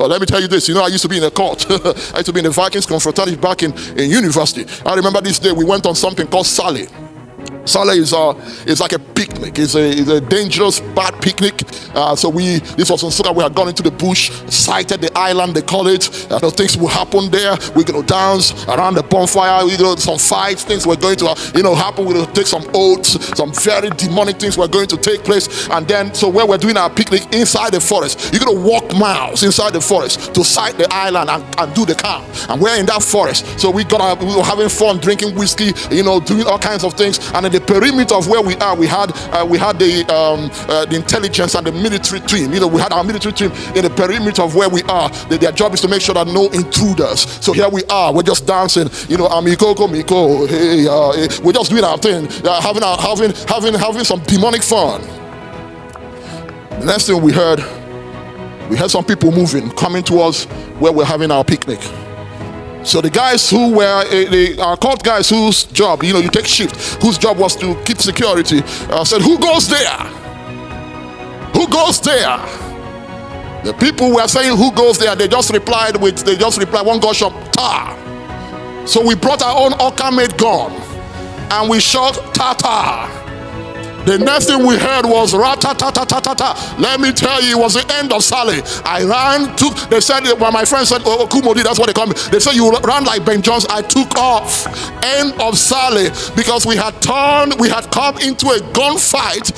Oh, let me tell you this. I used to be in a cult. I used to be in the Vikings confraternity back in university. I remember this day we went on something called Sale. Sale is like a picnic. It's a dangerous, bad picnic. This was on Sunday. We had gone into the bush, sighted the island, they call it. Things will happen there. We're going to dance around the bonfire. Some fights, things were going to happen. We're going to take some oaths, some very demonic things were going to take place. And then, so where we're doing our picnic inside the forest, you're going to walk miles inside the forest to sight the island and do the camp. And we're in that forest. So we were having fun, drinking whiskey, doing all kinds of things. And in the perimeter of where we are, we had the intelligence and the military team. We had our military team in the perimeter of where we are. Their job is to make sure that no intruders. So here we are. We're just dancing. Amigo, Miko. Hey, we're just doing our thing, having some demonic fun. The next thing we heard some people moving, coming towards where we're having our picnic. So the guys who were our cult guys whose job, you take shift, whose job was to keep security, said, "Who goes there? Who goes there?" The people were saying, "Who goes there?" They just replied, one gunshot, tar. So we brought our own Orca-made gun and we shot tar. The next thing we heard was rat-ta-ta-ta-ta-ta. Let me tell you, it was the end of Sale. I ran, they said, well, my friend said, Kumodi, that's what they call me. They said, you ran like Ben Jones. I took off. End of Sale, because we had come into a gunfight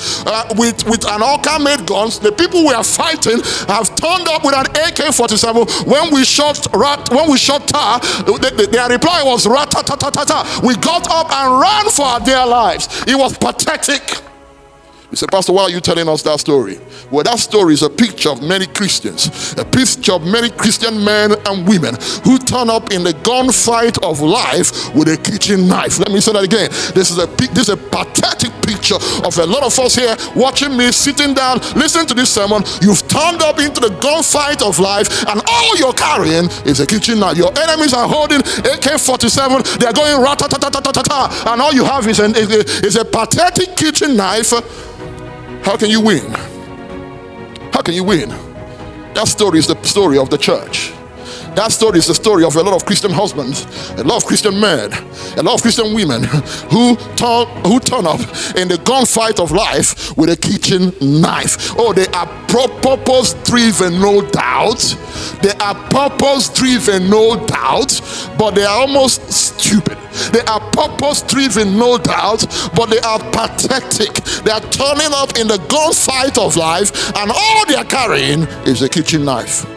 with an Orca-made guns. The people we are fighting have turned up with an AK-47. When we shot tar, their reply was rat-ta-ta-ta-ta. We got up and ran for our dear lives. It was pathetic. You say, "Pastor, why are you telling us that story?" Well, that story is a picture of many Christians, a picture of many Christian men and women who turn up in the gunfight of life with a kitchen knife. Let me say that again. This is a pathetic picture of a lot of us here watching me, sitting down, listening to this sermon. You've turned up into the gunfight of life, and all you're carrying is a kitchen knife. Your enemies are holding AK-47. They're going rat-ta-ta-ta-ta-ta-ta, and all you have is a pathetic kitchen knife. How can you win? How can you win? That story is the story of the church. That story is the story of a lot of Christian husbands, a lot of Christian men, a lot of Christian women who turn up in the gunfight of life with a kitchen knife. Oh, they are purpose-driven, no doubt. They are purpose-driven, no doubt, but they are almost stupid. They are purpose-driven, no doubt, but they are pathetic. They are turning up in the gunfight of life, and all they are carrying is a kitchen knife.